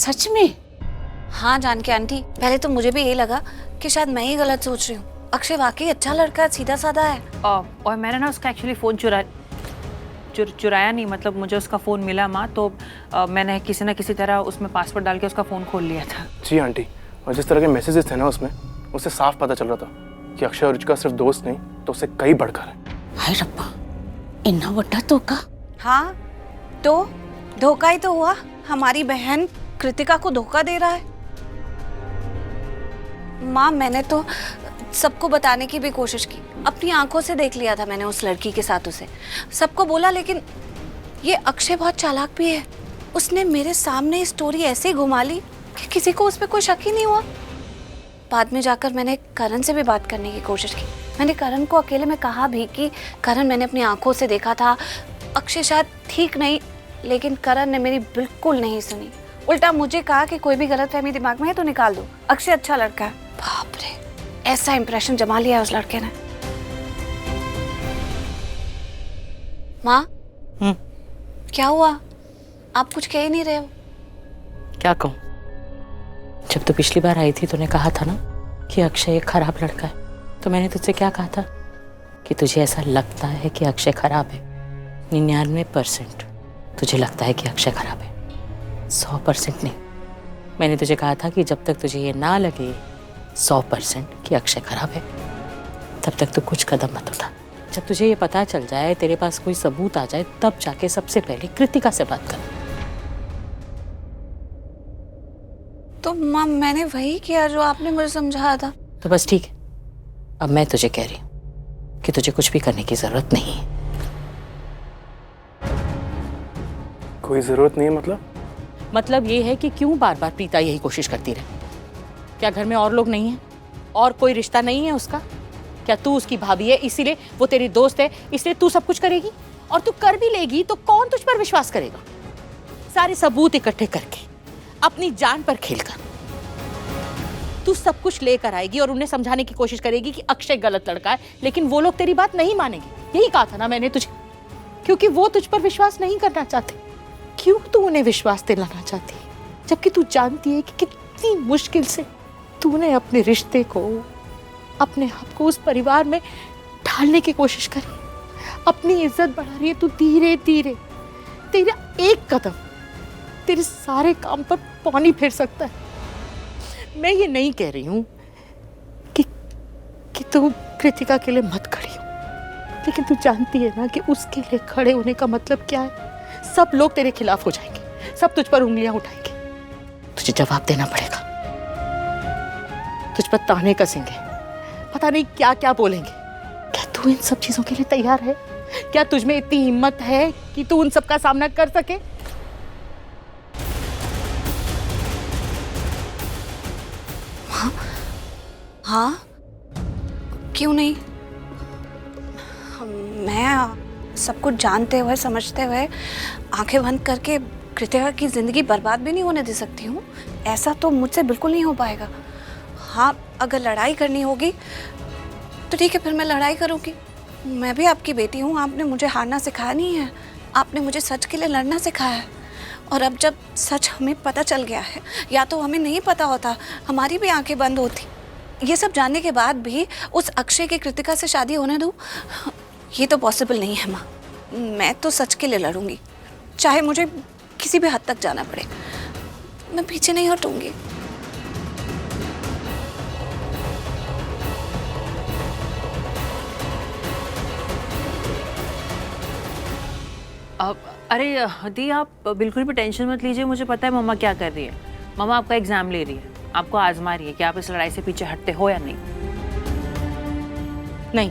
सच में? हाँ जानकी आंटी, पहले तो मुझे भी यही लगा कि शायद मैं ही गलत सोच रही हूँ। अक्षय वाकई अच्छा लड़का है, सीधा साधा है। और मैंने ना उसका एक्चुअली फ़ोन चुराया नहीं, मतलब मुझे उसका फ़ोन मिला माँ, तो मैंने किसी न किसी तरह उसमें पासवर्ड डाल के उसका फ़ोन खोल लिया था। जी आंटी, और जिस तरह के मैसेजेस थे ना उसमें, उससे साफ पता चल रहा था कि अक्षय और रुचिका सिर्फ दोस्त नहीं तो उससे कई बढ़कर है। हाय रब्बा, इन्ना बड़ा धोखा। हाँ तो धोखा ही तो हुआ, हमारी बहन कृतिका को धोखा दे रहा है। माँ मैंने तो सबको बताने की भी कोशिश की, अपनी आंखों से देख लिया था मैंने उस लड़की के साथ उसे, सबको बोला, लेकिन ये अक्षय बहुत चालाक भी है। उसने मेरे सामने स्टोरी ऐसे घुमा ली कि किसी को उस पर कोई शक ही नहीं हुआ। बाद में जाकर मैंने करण से भी बात करने की कोशिश की। मैंने करण को अकेले में कहा भी कि करण मैंने अपनी आंखों से देखा था, अक्षय शायद ठीक नहीं, लेकिन करण ने मेरी बिल्कुल नहीं सुनी। उल्टा मुझे कहा कि कोई भी गलतफहमी दिमाग में है तो निकाल दो, अक्षय अच्छा लड़का है। बाप रे, ऐसा इंप्रेशन जमा लिया है उस लड़के ने। माँ क्या हुआ, आप कुछ कह ही नहीं रहे हो? क्या कहूँ? जब तू पिछली बार आई थी तूने कहा था ना कि अक्षय एक खराब लड़का है, तो मैंने तुझसे क्या कहा था कि तुझे ऐसा लगता है कि अक्षय खराब है। 99% तुझे लगता है कि अक्षय खराब है, 100% नहीं। मैंने तुझे कहा था कि जब तक तुझे ये ना लगे 100% कि अक्षय खराब है, तब तक तू कुछ कदम मत उठा। जब तुझे ये पता चल जाए, तेरे पास कोई सबूत आ जाए, तब जाके सबसे पहले कृतिका से बात कर। तो माँ मैंने वही किया जो आपने मुझे समझाया था। तो बस ठीक है, अब मैं तुझे कह रही हूँ कि तुझे कुछ भी करने की जरूरत नहीं है। कोई जरूरत नहीं है मतलब ये है कि क्यों बार बार प्रीता यही कोशिश करती रहे? क्या घर में और लोग नहीं हैं? और कोई रिश्ता नहीं है उसका? क्या तू उसकी भाभी है इसीलिए वो तेरी दोस्त है इसलिए तू सब कुछ करेगी? और तू कर भी लेगी तो कौन तुझ पर विश्वास करेगा? सारे सबूत इकट्ठे करके, अपनी जान पर खेलकर तू सब कुछ लेकर आएगी और उन्हें समझाने की कोशिश करेगी कि अक्षय गलत लड़का है, लेकिन वो लोग तेरी बात नहीं मानेंगे। यही कहा था ना मैंने तुझे, क्योंकि वो तुझ पर विश्वास नहीं करना चाहते। क्यों तू उन्हें विश्वास दिलाना चाहती है, जबकि तू जानती है कि कितनी मुश्किल से तूने अपने रिश्ते को, अपने आप को उस परिवार में ढालने की कोशिश करी, अपनी इज्जत बढ़ा रही है। तू धीरे धीरे, तेरा एक कदम तेरे सारे काम पर पानी फिर सकता है। मैं ये नहीं कह रही हूं कि तू कृतिका के लिए मत खड़ी हो, लेकिन तू जानती है ना कि उसके लिए खड़े होने का मतलब क्या है? सब लोग तेरे खिलाफ हो जाएंगे, सब तुझ पर उंगलियां उठाएंगे, तुझे जवाब देना पड़ेगा। तुझ पर ताने कसेंगे, पता नहीं क्या क्या बोलेंगे। क्या तू इन सब चीजों के लिए तैयार है? क्या तुझ में इतनी हिम्मत है कि तू उन सब का सामना कर सके? हाँ क्यों नहीं, मैं सब कुछ जानते हुए समझते हुए आंखें बंद करके कृतिका की जिंदगी बर्बाद भी नहीं होने दे सकती हूँ। ऐसा तो मुझसे बिल्कुल नहीं हो पाएगा। हाँ अगर लड़ाई करनी होगी तो ठीक है, फिर मैं लड़ाई करूँगी। मैं भी आपकी बेटी हूँ, आपने मुझे हारना सिखाया नहीं है, आपने मुझे सच के लिए लड़ना सिखाया है। और अब जब सच हमें पता चल गया है, या तो हमें नहीं पता होता, हमारी भी आंखें बंद होती। ये सब जानने के बाद भी उस अक्षय की कृतिका से शादी होने दूँ, ये तो पॉसिबल नहीं है माँ। मैं तो सच के लिए लड़ूंगी, चाहे मुझे किसी भी हद तक जाना पड़े, मैं पीछे नहीं हटूंगी। अरे दी, आप बिल्कुल भी टेंशन मत लीजिए, मुझे पता है मम्मा क्या कर रही है। मम्मा आपका एग्जाम ले रही है, आपको आजमा रही है कि आप इस लड़ाई से पीछे हटते हो या नहीं। नहीं,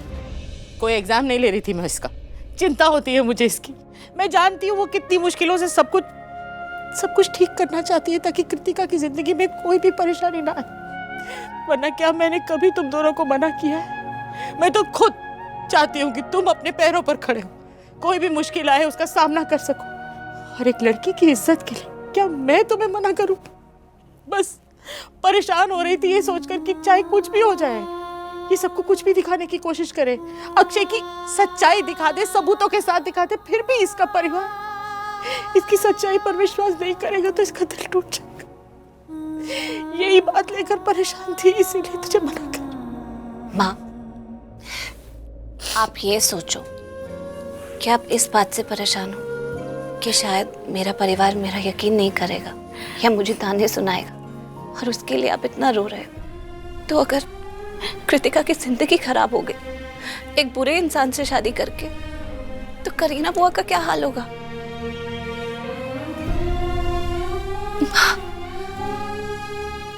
कोई एग्जाम नहीं ले रही थी मैं इसका। चिंता होती है मुझे इसकी। मैं जानती हूँ वो कितनी मुश्किलों से सब कुछ ठीक करना चाहती है ताकि कृतिका की जिंदगी में कोई भी परेशानी ना आए। वरना क्या मैंने कभी तुम दोनों को मना किया है? मैं तो खुद चाहती हूँ कि तुम अपने पैरों पर खड़े हो, कोई भी मुश्किल आए उसका सामना कर सको। और एक लड़की की इज्जत के लिए क्या मैं तुम्हें मना करूं? बस परेशान हो रही थी ये सोचकर कि चाहे कुछ भी हो जाए, ये सबको कुछ भी दिखाने की कोशिश करे, अक्षय की सच्चाई दिखा दे, सबूतों के साथ दिखा दे, फिर भी इसका परिवार इसकी सच्चाई पर विश्वास नहीं करेगा तो इसका दिल टूट जाएगा। यही बात लेकर परेशान थी, इसीलिए तुझे मना कर। माँ, आप ये सोचो कि आप इस बात से परेशान हो कि शायद मेरा परिवार मेरा यकीन नहीं करेगा या मुझे ताने सुनाएगा, और उसके लिए आप इतना रो रहे हो। तो अगर कृतिका की जिंदगी खराब हो गई एक बुरे इंसान से शादी करके, तो करीना बुआ का क्या हाल होगा?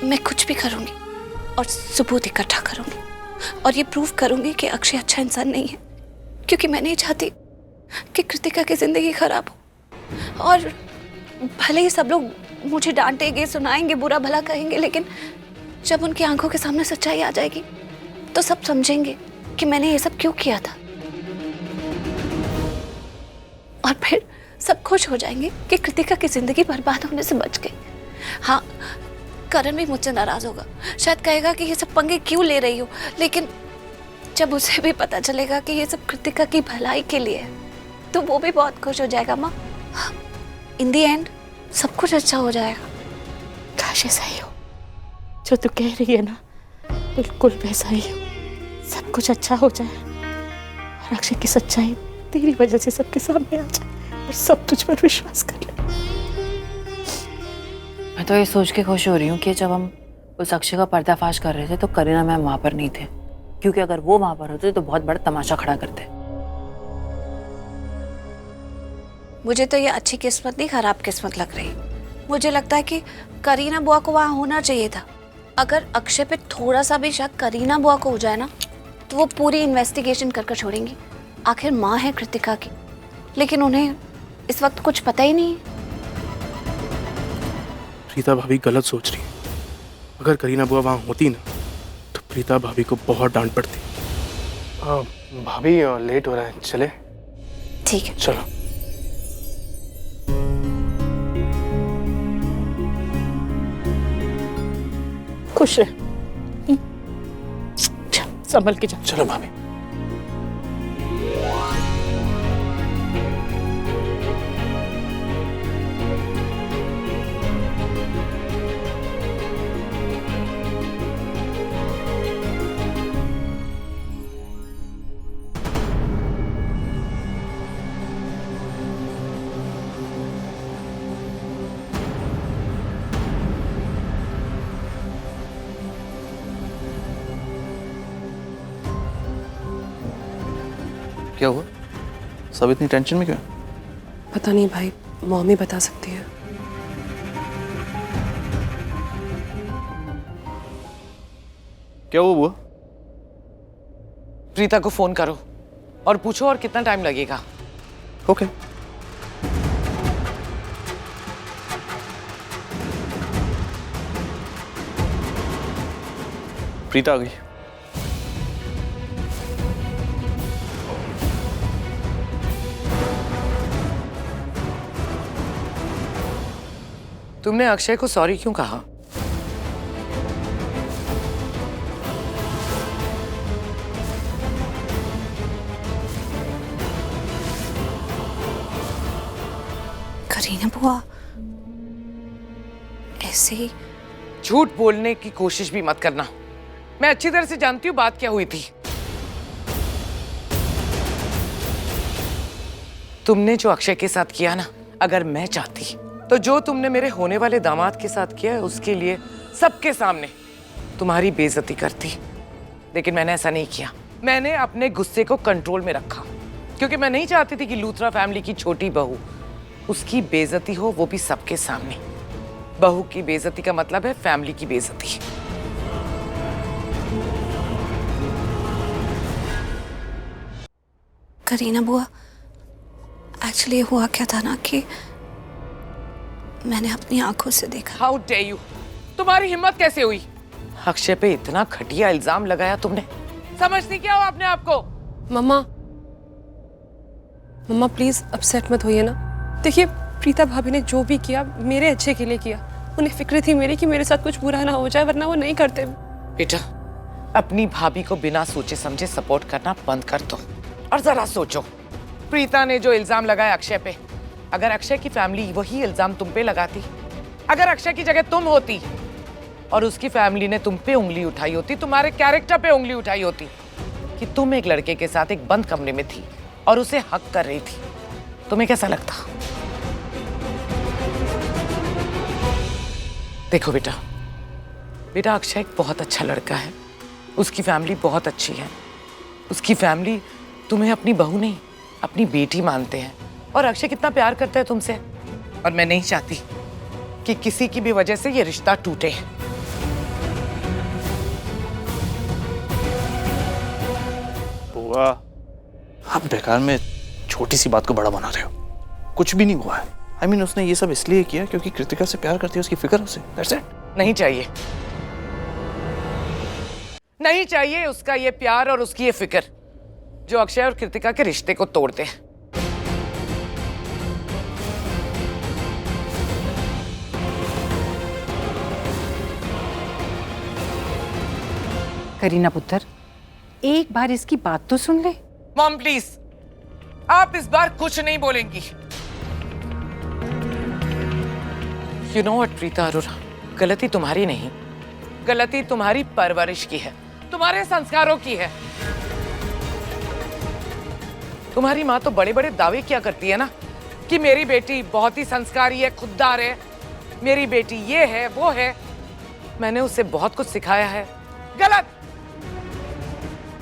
मैं कुछ भी करूंगी और सबूत इकट्ठा करूंगी और ये प्रूव करूंगी कि अक्षय अच्छा इंसान नहीं है, क्योंकि मैं नहीं चाहती कि कृतिका की जिंदगी खराब हो। और भले ही सब लोग मुझे डांटेंगे, सुनाएंगे, बुरा भला कहेंगे, लेकिन जब उनकी आंखों के सामने सच्चाई आ जाएगी तो सब समझेंगे कि मैंने ये सब क्यों किया था, और फिर सब खुश हो जाएंगे कि कृतिका की जिंदगी बर्बाद होने से बच गई। हाँ, करण भी मुझसे नाराज होगा, शायद कहेगा कि ये सब पंगे क्यों ले रही हो, लेकिन जब उसे भी पता चलेगा कि ये सब कृतिका की भलाई के लिए है, तो वो भी बहुत खुश हो जाएगा। माँ, इन दी एंड सब कुछ अच्छा हो जाएगा। काश ऐसा ही हो जो तू कह रही है ना, बिल्कुल वैसा ही हो, सब कुछ अच्छा हो जाए और अक्षय की सच्चाई तेरी वजह से सबके सामने आ जाए और सब तुझ पर विश्वास कर ले। मैं तो ये सोच के खुश हो रही हूँ कि जब हम उस अक्षय का पर्दाफाश कर रहे थे तो करीना मैम वहां पर नहीं थे, क्योंकि अगर वो वहां पर होते तो बहुत बड़ा तमाशा खड़ा करते। मुझे तो ये अच्छी किस्मत नहीं, खराब किस्मत लग रही। मुझे लगता है कि करीना बुआ को वहां होना चाहिए था। अगर अक्षय पे थोड़ा सा भी शक करीना बुआ को हो जाए ना, तो वो पूरी इन्वेस्टिगेशन कर छोड़ेंगी। आखिर माँ है कृतिका की, लेकिन उन्हें इस वक्त कुछ पता ही नहीं है। प्रीता भाभी गलत सोच रही है। अगर करीना बुआ वहाँ होती ना, तो प्रीता भाभी को बहुत डांट पड़ती। भाभी लेट हो रहा है, चले? ठीक है, चलो। खुश रह, संभल के जा। चलो भाभी। क्या हुआ? सब इतनी टेंशन में क्यों? पता नहीं भाई, मॉमी बता सकती है। क्या हुआ बुआ? प्रीता को फोन करो और पूछो और कितना टाइम लगेगा। ओके। प्रीता आ गई। तुमने अक्षय को सॉरी क्यों कहा? करीना बुआ ऐसे ही झूठ बोलने की कोशिश भी मत करना। मैं अच्छी तरह से जानती हूँ बात क्या हुई थी। तुमने जो अक्षय के साथ किया ना, अगर मैं चाहती तो जो तुमने मेरे होने वाले दामाद के साथ किया है, उसके लिए सबके सामने तुम्हारी बेइज्जती करती। लेकिन मैंने ऐसा नहीं किया। मैंने अपने गुस्से को कंट्रोल में रखा, क्योंकि मैं नहीं चाहती थी कि लूथरा फैमिली की छोटी बहू, उसकी बेइज्जती हो, वो भी सबके सामने। बहू की बेइज्जती का मतलब है फैमिली की बेइज्जती। करीना बुआ, एक्चुअली हुआ क्या था ना कि मैंने अपनी आंखों से देखा। How dare you! तुम्हारी हिम्मत कैसे हुई? अक्षय पे इतना घटिया इल्जाम लगाया तुमने। समझती क्या हो अपने आप को? मम्मा, मम्मा प्लीज अपसेट मत होइए ना। देखिए, प्रीता भाभी ने जो भी किया मेरे अच्छे के लिए किया। उन्हें फिक्र थी मेरी कि मेरे साथ कुछ बुरा ना हो जाए, वरना वो नहीं करते। बेटा, अपनी भाभी को बिना सोचे समझे सपोर्ट करना बंद कर दो और जरा सोचो। प्रीता ने जो इल्जाम लगाया अक्षय पे, अगर अक्षय की फैमिली वही इल्जाम तुम पे लगाती, अगर अक्षय की जगह तुम होती, और उसकी फैमिली ने तुम पे उंगली उठाई होती, तुम्हारे कैरेक्टर पे उंगली उठाई होती कि तुम एक लड़के के साथ एक बंद कमरे में थी और उसे हक कर रही थी, तुम्हें कैसा लगता? देखो बेटा, बेटा अक्षय एक बहुत अच्छा लड़का है, उसकी फैमिली बहुत अच्छी है, उसकी फैमिली तुम्हें अपनी बहू नहीं अपनी बेटी मानते हैं और अक्षय कितना प्यार करता है तुमसे, और मैं नहीं चाहती कि किसी की भी वजह से ये रिश्ता टूटे। बुआ, आप बेकार में छोटी सी बात को बड़ा बना रहे हो। कुछ भी नहीं हुआ है। I mean, उसने ये सब इसलिए किया क्योंकि कृतिका से प्यार करती है, उसकी फिक्र उसे। That's it. नहीं चाहिए, नहीं चाहिए उसका ये प्यार और उसकी ये फिक्र जो अक्षय और कृतिका के रिश्ते को तोड़ते हैं। करीना पुत्र, एक बार इसकी बात तो सुन ले। मॉम प्लीज, आप इस बार कुछ नहीं बोलेंगी। You know what Preeta Arora, गलती तुम्हारी नहीं, गलती तुम्हारी परवरिश की है, तुम्हारे संस्कारों की है। तुम्हारी माँ तो बड़े बड़े दावे किया करती है ना कि मेरी बेटी बहुत ही संस्कारी है, खुददार है, मेरी बेटी ये है वो है। मैंने उसे बहुत कुछ सिखाया है। गलत,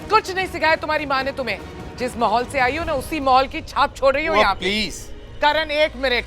कुछ नहीं सिखाया तुम्हारी माँ ने तुम्हें। जिस माहौल से आई हो ना, उसी माहौल की छाप छोड़ रही हो यहाँ पे। प्लीज। करण, एक मिनट,